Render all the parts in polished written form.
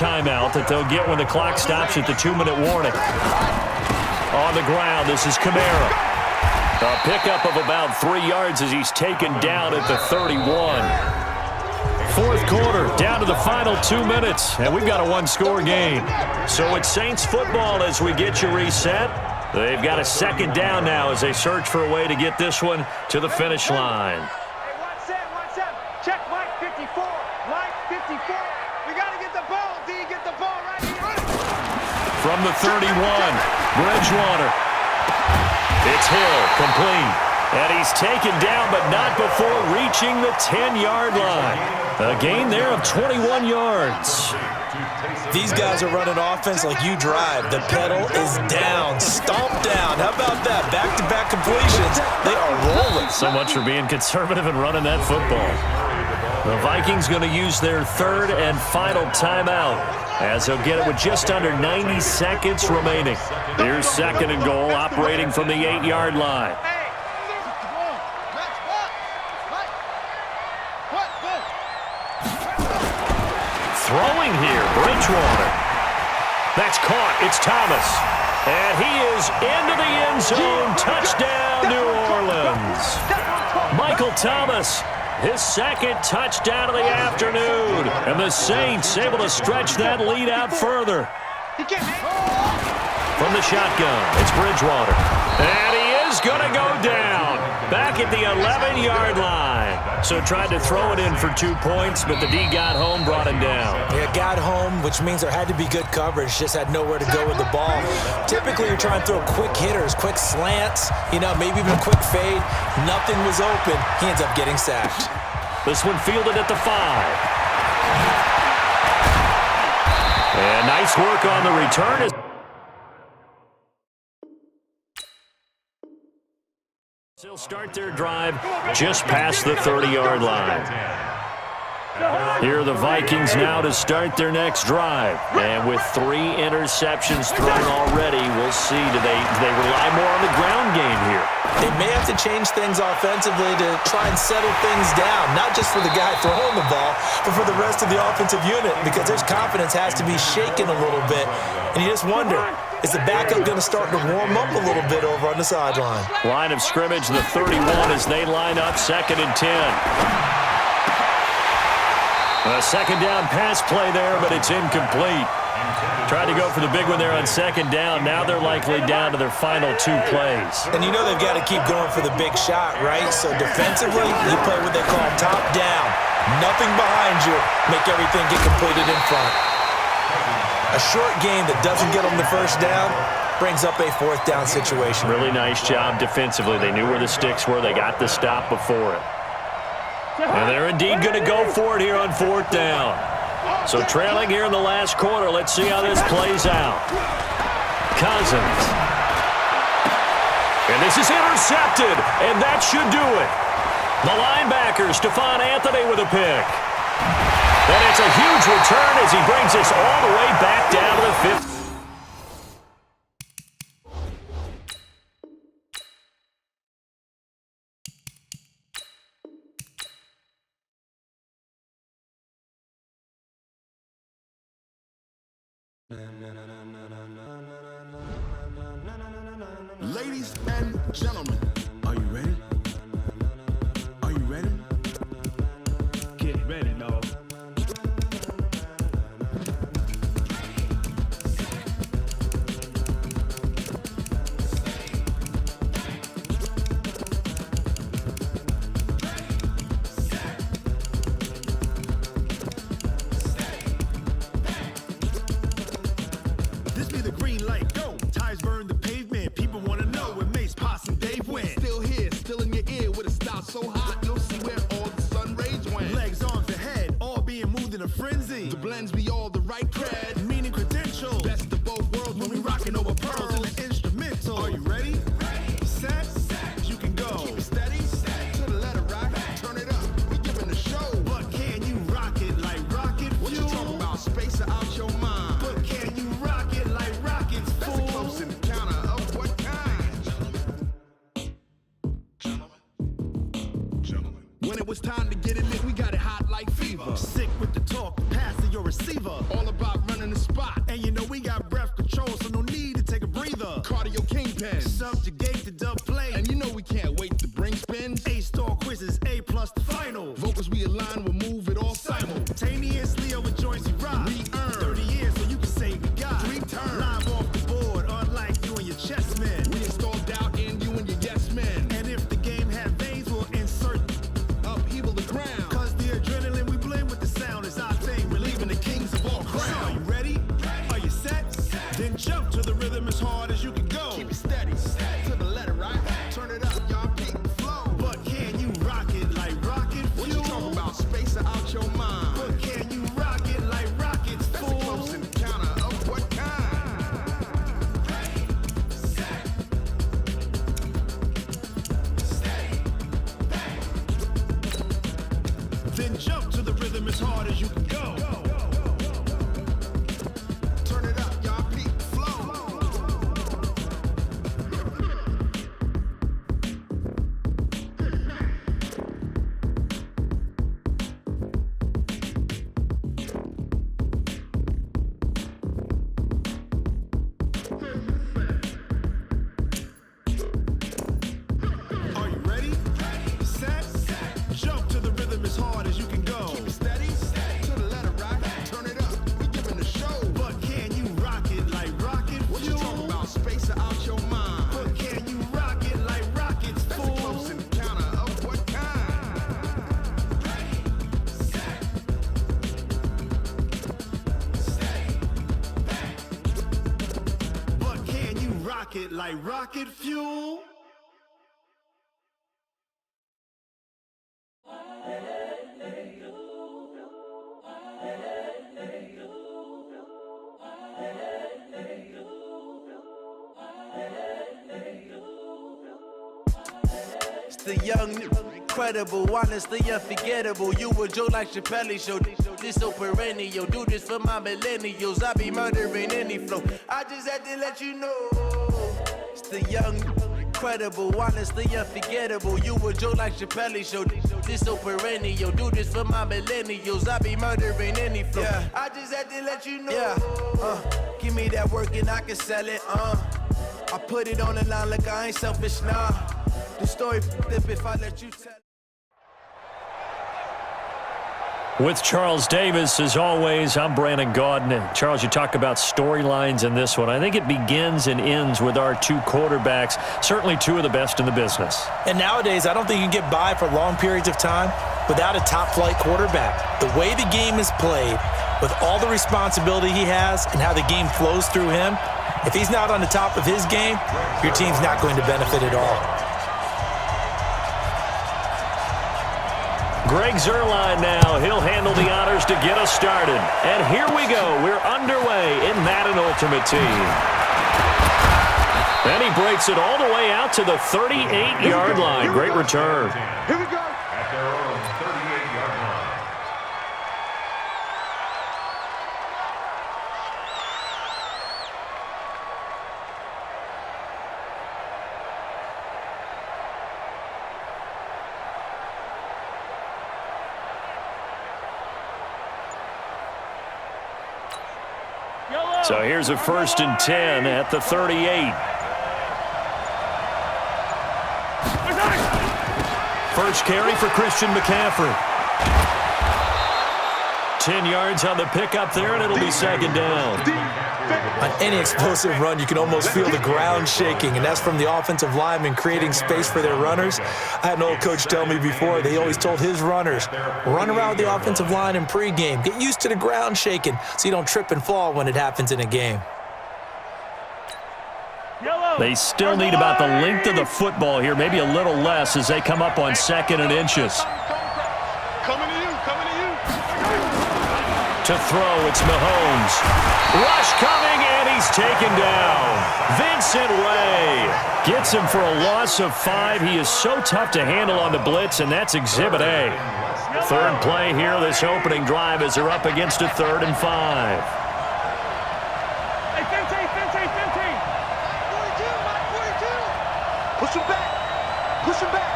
Timeout that they'll get when the clock stops at the 2-minute warning. On the ground, this is Kamara. A pickup of about 3 yards as he's taken down at the 31. Fourth quarter, down to the final 2 minutes, and we've got a one-score game. So it's Saints football as we get you reset. They've got a second down now as they search for a way to get this one to the finish line. Hey, watch that. Check Mike 54. Mike 54. We got to get the ball, D. Get the ball right here. From the 31, Bridgewater. It's Hill, complete. And he's taken down, but not before reaching the 10-yard line. A gain there of 21 yards. These guys are running offense like you drive. The pedal is down, stomped down. How about that? Back-to-back completions. They are rolling. So much for being conservative and running that football. The Vikings going to use their third and final timeout as they'll get it with just under 90 seconds remaining. Here's second and goal, operating from the 8-yard line. Throwing here, Bridgewater. That's caught. It's Thomas. And he is into the end zone. Touchdown, New Orleans. Michael Thomas, his second touchdown of the afternoon. And the Saints able to stretch that lead out further. From the shotgun, it's Bridgewater. And he is going to go down. Back at the 11-yard line. So tried to throw it in for 2 points, but the D got home, brought him down. Yeah, got home, which means there had to be good coverage. Just had nowhere to go with the ball. Typically, you're trying to throw quick hitters, quick slants, maybe even a quick fade. Nothing was open. He ends up getting sacked. This one fielded at the 5. And nice work on the return. They'll start their drive just past the 30-yard line. Here are the Vikings now to start their next drive. And with 3 interceptions thrown already, we'll see. Do they rely more on the ground game here? They may have to change things offensively to try and settle things down, not just for the guy throwing the ball, but for the rest of the offensive unit, because their confidence has to be shaken a little bit. And you just wonder, is the backup going to start to warm up a little bit over on the sideline? Line of scrimmage, the 31 as they line up, 2nd and 10. A second down pass play there, but it's incomplete. Tried to go for the big one there on second down. Now they're likely down to their final 2 plays. And they've got to keep going for the big shot, right? So defensively, you play what they call top down. Nothing behind you. Make everything get completed in front. A short game that doesn't get them the first down brings up a 4th down situation. Really nice job defensively. They knew where the sticks were. They got the stop before it. And they're indeed going to go for it here on 4th down. So trailing here in the last quarter. Let's see how this plays out. Cousins. And this is intercepted, and that should do it. The linebacker, Stephon Anthony, with a pick. And it's a huge return as he brings us all the way back down to the 5th. Ladies and gentlemen, are you ready? Are you ready? Get ready, dog. This be the green light, go. Tires burn the pavement. People wanna know when Mace, Posse, and Dave went. Still here, still in your ear with a style so hot, you'll see where all the sun rays went. Legs, arms, and head, all being moved in a frenzy. The blends be all the right cred, meaning credentials. Best of both worlds when we rockin' over pearls and the instrumental. Are you ready? Set? You can go. Keep it steady. To the letter rock. Turn it up. We giving the show. But can you rock it like rocket fuel? What you talking about? Space out your mind. But can you rock it like rockets, fool? That's a close encounter of what kind? Gentlemen. When it was time to get it lit, we got it hot like fever. Sick with the talk, pass to your receiver. All about running pocket like rocket fuel. It's the young, incredible, honestly unforgettable. You a Joe like Chappelle show. This so perennial. Do this for my millennials. I be murdering any flow. I just had to let you know. It's the young, incredible, honestly unforgettable. You a Joe like Chappelle show. This so perennial. Do this for my millennials. I be murdering any flow. Yeah. I just had to let you know. Yeah. Give me that work and I can sell it. I put it on the line like I ain't selfish, nah. The story flip if I let you tell. With Charles Davis, as always, I'm Brandon Gaudin. And Charles, you talk about storylines in this one. I think it begins and ends with our two quarterbacks, certainly two of the best in the business. And nowadays, I don't think you can get by for long periods of time without a top-flight quarterback. The way the game is played, with all the responsibility he has and how the game flows through him, if he's not on the top of his game, your team's not going to benefit at all. Greg Zuerlein now. He'll handle the honors to get us started. And here we go. We're underway in Madden Ultimate Team. And he breaks it all the way out to the 38-yard line. Great return. Here we go. At their own 38-yard line. So here's a 1st and 10 at the 38. First carry for Christian McCaffrey. 10 yards on the pickup there, and it'll be 2nd down. On any explosive run, you can almost feel the ground shaking, and that's from the offensive linemen creating space for their runners. I had an old coach tell me before, they always told his runners, run around the offensive line in pregame. Get used to the ground shaking so you don't trip and fall when it happens in a game. They still need about the length of the football here, maybe a little less as they come up on 2nd and inches. Coming to you, coming to you. To throw, it's Mahomes. Rush coming, and he's taken down. Vincent Ray gets him for a loss of 5. He is so tough to handle on the blitz, and that's Exhibit A. 3rd play here, this opening drive, as they're up against a 3rd and 5. Hey, 15. 42, Mike, 42. Push him back. Push him back.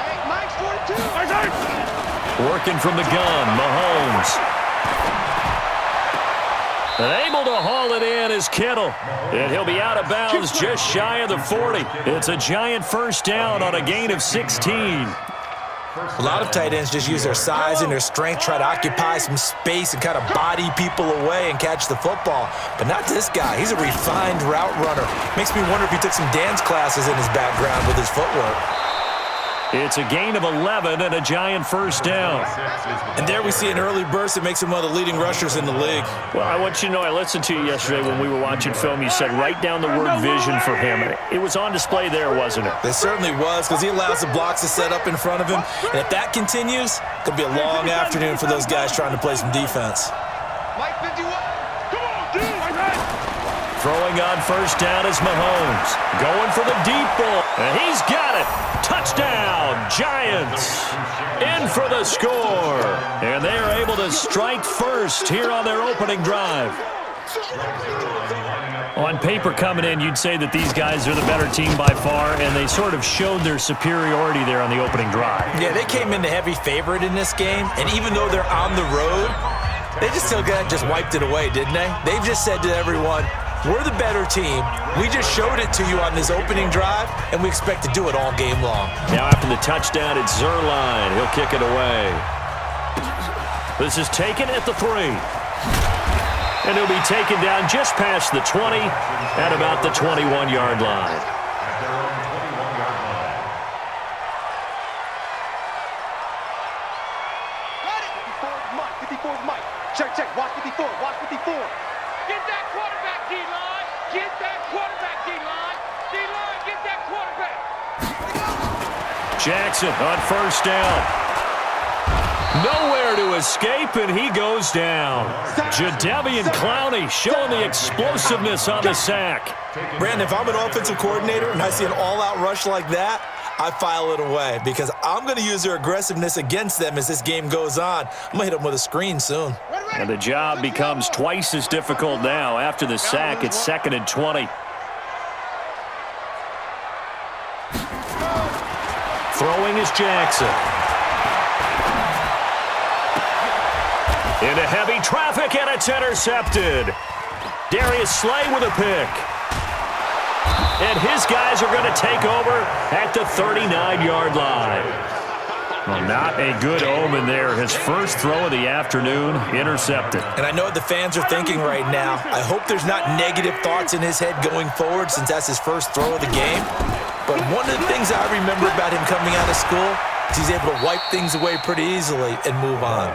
Hey, Mike's 42. Working from the gun, Mahomes. Able to haul it in is Kittle. And he'll be out of bounds just shy of the 40. It's a giant 1st down on a gain of 16. A lot of tight ends just use their size and their strength, try to occupy some space and kind of body people away and catch the football. But not this guy. He's a refined route runner. Makes me wonder if he took some dance classes in his background with his footwork. It's a gain of 11 and a giant 1st down. And there we see an early burst that makes him one of the leading rushers in the league. Well, I want you to know, I listened to you yesterday when we were watching film. You said write down the word vision for him. It was on display there, wasn't it? It certainly was, because he allows the blocks to set up in front of him. And if that continues, it could be a long afternoon for those guys trying to play some defense. Mike 51. Come on, dude. Throwing on 1st down is Mahomes. Going for the deep ball. And he's got it. Touchdown, Giants. In for the score. And they are able to strike first here on their opening drive. On paper coming in, you'd say that these guys are the better team by far, and they sort of showed their superiority there on the opening drive. Yeah, they came in the heavy favorite in this game, and even though they're on the road, they just wiped it away, didn't they? They've just said to everyone, we're the better team. We just showed it to you on this opening drive, and we expect to do it all game long. Now after the touchdown, it's Zuerlein. He'll kick it away. This is taken at the 3. And he'll be taken down just past the 20 at about the 21-yard line. Got it. 54 is Mike. 54 is Mike. Check. Watch 54. Watch 54. Get that quarterback, D-line. Get that quarterback, D-line. Jackson on first down. Nowhere to escape, and he goes down. Jadeveon Clowney showing the explosiveness on the sack. Brandon, if I'm an offensive coordinator and I see an all-out rush like that, I file it away because I'm going to use their aggressiveness against them as this game goes on. I'm going to hit them with a screen soon. And the job becomes twice as difficult now. After the sack, it's 2nd and 20. Throwing is Jackson. Into heavy traffic, and it's intercepted. Darius Slay with a pick. And his guys are going to take over at the 39-yard line. Well, not a good omen there. His first throw of the afternoon, intercepted. And I know what the fans are thinking right now. I hope there's not negative thoughts in his head going forward since that's his first throw of the game. But one of the things I remember about him coming out of school is he's able to wipe things away pretty easily and move on.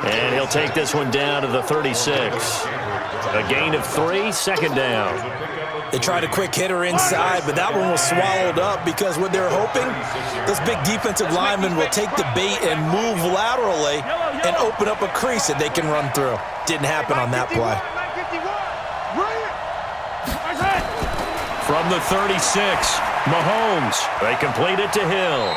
And he'll take this one down to the 36. A gain of 3, 2nd down. They tried a quick hitter inside, but that one was swallowed up because what they're hoping, those big defensive linemen will take the bait and move laterally and open up a crease that they can run through. Didn't happen on that play. From the 36, Mahomes. They complete it to Hill.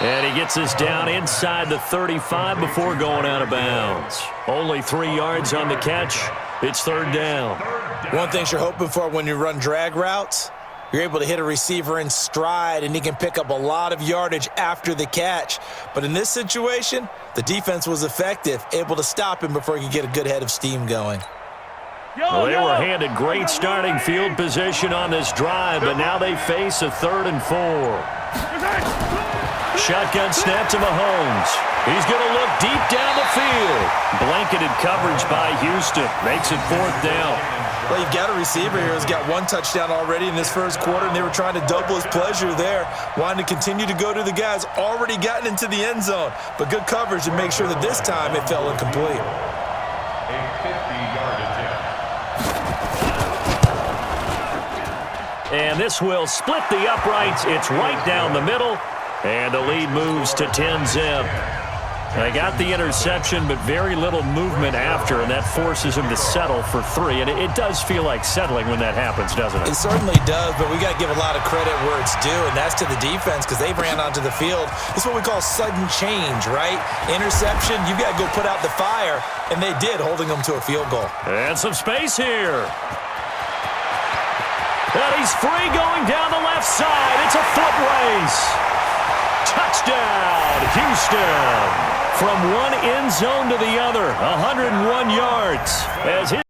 And he gets us down inside the 35 before going out of bounds. Only 3 yards on the catch. It's 3rd down. One thing you're hoping for when you run drag routes, you're able to hit a receiver in stride and he can pick up a lot of yardage after the catch. But in this situation, the defense was effective, able to stop him before he could get a good head of steam going. Well, they were handed great starting field position on this drive, but now they face a 3rd and 4. Shotgun snap to Mahomes. He's going to look deep down the field. Blanketed coverage by Houston. Makes it 4th down. Well, you've got a receiver here who's got 1 touchdown already in this first quarter, and they were trying to double his pleasure there, wanting to continue to go to the guys already gotten into the end zone. But good coverage to make sure that this time it fell incomplete. A 50-yard attempt. And this will split the uprights. It's right down the middle. And the lead moves to 10-zip. They got the interception, but very little movement after, and that forces him to settle for 3. And it does feel like settling when that happens, doesn't it? It certainly does, but we got to give a lot of credit where it's due, and that's to the defense because they ran onto the field. It's what we call sudden change, right? Interception, you've got to go put out the fire, and they did, holding them to a field goal. And some space here. And he's free going down the left side. It's a foot race. Touchdown, Houston. From one end zone to the other, 101 yards. As his